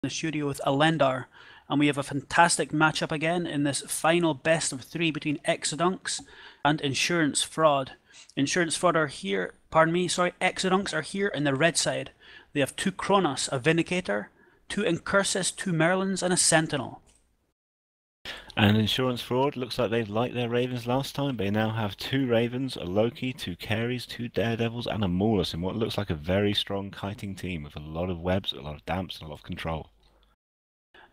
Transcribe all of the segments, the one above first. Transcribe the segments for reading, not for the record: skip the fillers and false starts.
the studio with Alendar, and we have a fantastic matchup again in this final best of 3 between Exodunks and Insurance Fraud. Insurance Fraud are here, Exodunks are here in the red side. They have 2 Kronos, a Vindicator, 2 Incursus, 2 Merlins, and a Sentinel. And Insurance Fraud looks like they've liked their Ravens last time. They now have 2 Ravens, a Loki, 2 Caries, 2 Daredevils, and a Maulus in what looks like a very strong kiting team with a lot of webs, a lot of damps, and a lot of control.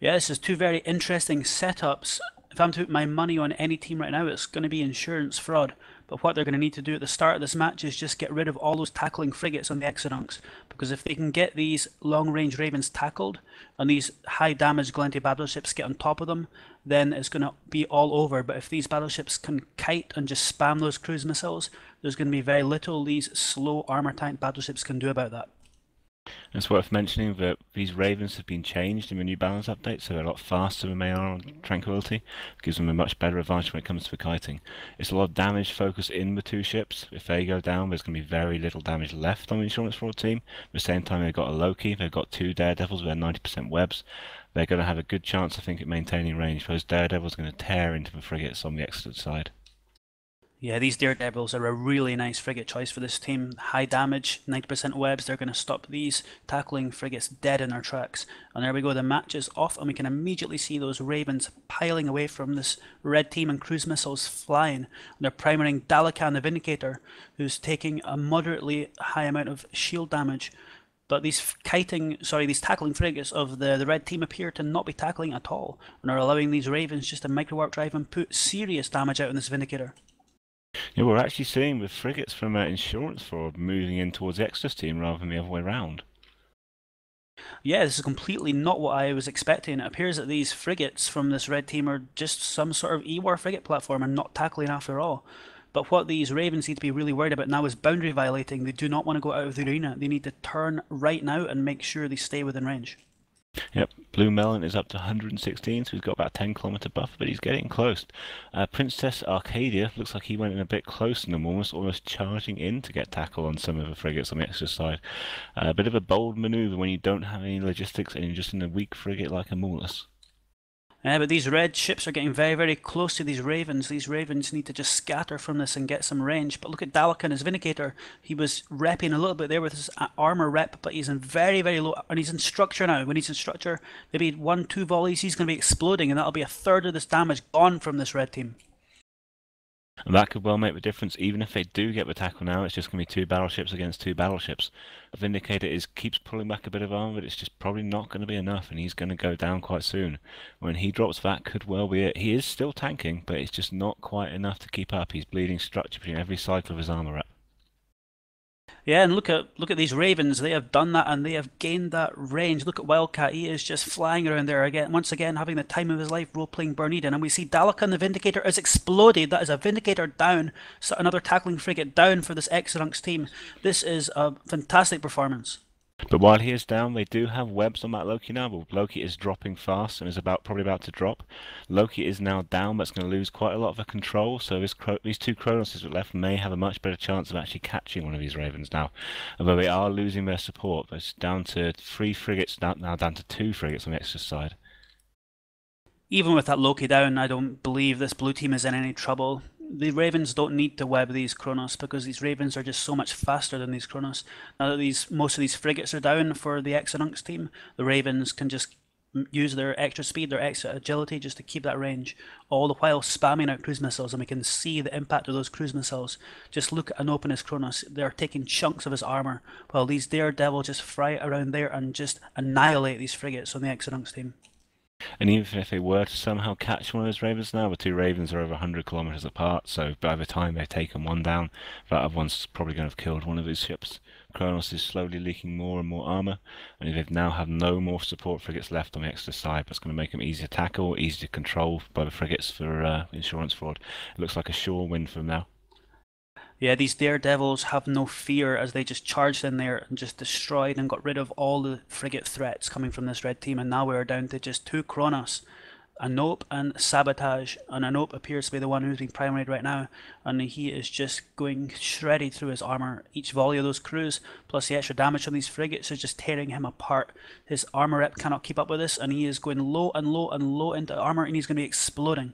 Yeah, this is 2 very interesting setups. If I'm to put my money on any team right now, it's going to be Insurance Fraud. But what they're going to need to do at the start of this match is just get rid of all those tackling frigates on the Exodunks. Because if they can get these long-range Ravens tackled, and these high-damage Glenty battleships get on top of them, then it's going to be all over. But if these battleships can kite and just spam those cruise missiles, there's going to be very little these slow armor-tank battleships can do about that. It's worth mentioning that these Ravens have been changed in the new balance update, so they're a lot faster than they are on Tranquility. It gives them a much better advantage when it comes to the kiting. It's a lot of damage focused in the 2 ships. If they go down, there's going to be very little damage left on the Insurance Fraud team. At the same time, they've got a Loki, they've got 2 Daredevils with their 90% webs. They're going to have a good chance, I think, at maintaining range. Those Daredevils are going to tear into the frigates on the Exodus side. Yeah, these Daredevils are a really nice frigate choice for this team. High damage, 90% webs, they're going to stop these tackling frigates dead in their tracks. And there we go, the match is off, and we can immediately see those Ravens piling away from this red team and cruise missiles flying. And they're primering Dalakan the Vindicator, who's taking a moderately high amount of shield damage. But these tackling frigates of the red team appear to not be tackling at all, and are allowing these Ravens just to micro-warp drive and put serious damage out on this Vindicator. Yeah, we're actually seeing the frigates from Insurance Fraud moving in towards the Exodus team rather than the other way around. Yeah, this is completely not what I was expecting. It appears that these frigates from this red team are just some sort of E-War frigate platform and not tackling after all. But what these Ravens need to be really worried about now is boundary violating. They do not want to go out of the arena. They need to turn right now and make sure they stay within range. Yep, Blue Melon is up to 116, so he's got about a 10-kilometer buffer, but he's getting close. Princess Arcadia looks like he went in a bit close and almost charging in to get tackle on some of the frigates on the extra side. A bit of a bold maneuver when you don't have any logistics and you're just in a weak frigate like a Maulus. But these red ships are getting very, very close to these Ravens. These Ravens need to just scatter from this and get some range. But look at Dalakan, his Vindicator. He was repping a little bit there with his armor rep, but he's in very, very low, and he's in structure now. When he's in structure, maybe 1-2 volleys, he's going to be exploding, and that'll be a third of this damage gone from this red team. And that could well make the difference. Even if they do get the tackle now, it's just going to be 2 battleships against 2 battleships. Vindicator keeps pulling back a bit of armor, but it's just probably not going to be enough, and he's going to go down quite soon. When he drops, that could well be it. He is still tanking, but it's just not quite enough to keep up. He's bleeding structure between every cycle of his armor up. Yeah, and look at these Ravens. They have done that, and they have gained that range. Look at Wildcat. He is just flying around there again, once again having the time of his life role-playing Berniden. And we see Dalakan the Vindicator has exploded. That is a Vindicator down. So another tackling frigate down for this Exodunks team. This is a fantastic performance. But while he is down, they do have webs on that Loki now, but Loki is dropping fast and is probably about to drop. Loki is now down, but it's going to lose quite a lot of the control, so these 2 Cronoses that are left may have a much better chance of actually catching one of these Ravens now. Although they are losing their support, but it's down to 3 frigates, now down to 2 frigates on the extra side. Even with that Loki down, I don't believe this blue team is in any trouble. The Ravens don't need to web these Kronos because these Ravens are just so much faster than these Kronos. Now that most of these frigates are down for the Exodunks team, the Ravens can just use their extra speed, their extra agility just to keep that range, all the while spamming out cruise missiles, and we can see the impact of those cruise missiles. Just look at Anopanus Kronos, they're taking chunks of his armor, while these Daredevil just fry around there and just annihilate these frigates on the Exodunks team. And even if they were to somehow catch one of those Ravens now, the 2 Ravens are over 100 kilometers apart, so by the time they've taken one down, that other one's probably going to have killed one of these ships. Kronos is slowly leaking more and more armor, and they now have no more support frigates left on the extra side. That's going to make them easy to tackle, easy to control by the frigates for Insurance Fraud. It looks like a sure win for them now. Yeah, these Daredevils have no fear as they just charged in there and just destroyed and got rid of all the frigate threats coming from this red team, and now we're down to just 2 Kronos. Anope and Sabotage, and Anope appears to be the one who's being primaried right now, and he is just going shredded through his armor. Each volley of those crews, plus the extra damage from these frigates, is just tearing him apart. His armor rep cannot keep up with this, and he is going low and low and low into armor, and he's going to be exploding.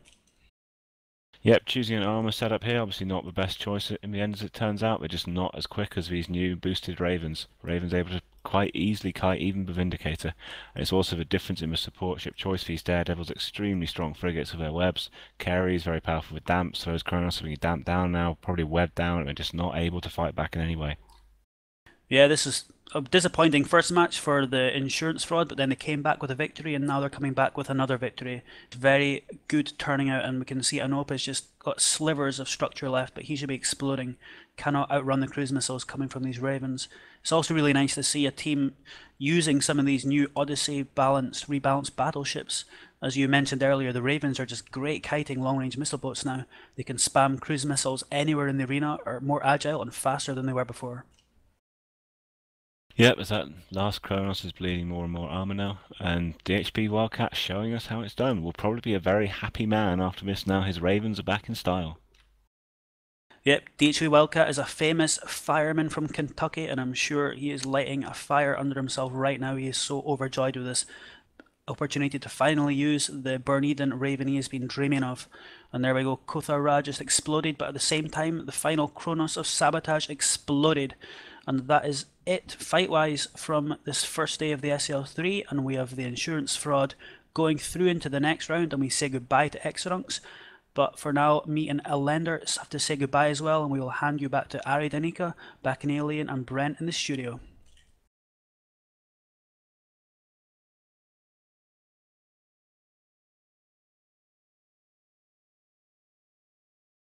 Yep, choosing an armor setup here, obviously not the best choice in the end as it turns out. They're just not as quick as these new boosted Ravens. Ravens able to quite easily kite even the Vindicator. And it's also the difference in the support ship choice for these Daredevils. Extremely strong frigates with their webs. Carey is very powerful with damps, so is Kronos being damped down now, probably webbed down, and just not able to fight back in any way. Yeah, this is a disappointing first match for the insurance fraud, but then they came back with a victory, and now they're coming back with another victory. Very good turning out, and we can see Anope has just got slivers of structure left, but he should be exploding. Cannot outrun the cruise missiles coming from these Ravens. It's also really nice to see a team using some of these new Odyssey rebalanced battleships. As you mentioned earlier, the Ravens are just great kiting long-range missile boats now. They can spam cruise missiles anywhere in the arena, are more agile and faster than they were before. Yep, as that last Kronos is bleeding more and more armor now, and the HP Wildcat showing us how it's done. Will probably be a very happy man after this now. His Ravens are back in style. Yep, DHV Wildcat is a famous fireman from Kentucky, and I'm sure he is lighting a fire under himself right now. He is so overjoyed with this opportunity to finally use the Berniden Raven he has been dreaming of. And there we go, Kothar Ra just exploded, but at the same time, the final Kronos of Sabotage exploded. And that is it, fight-wise, from this first day of the SCL3, and we have the insurance fraud going through into the next round, and we say goodbye to Exodunks. But for now, me and Elender have to say goodbye as well, and we will hand you back to Ari Danica, back in Alien, and Brent in the studio.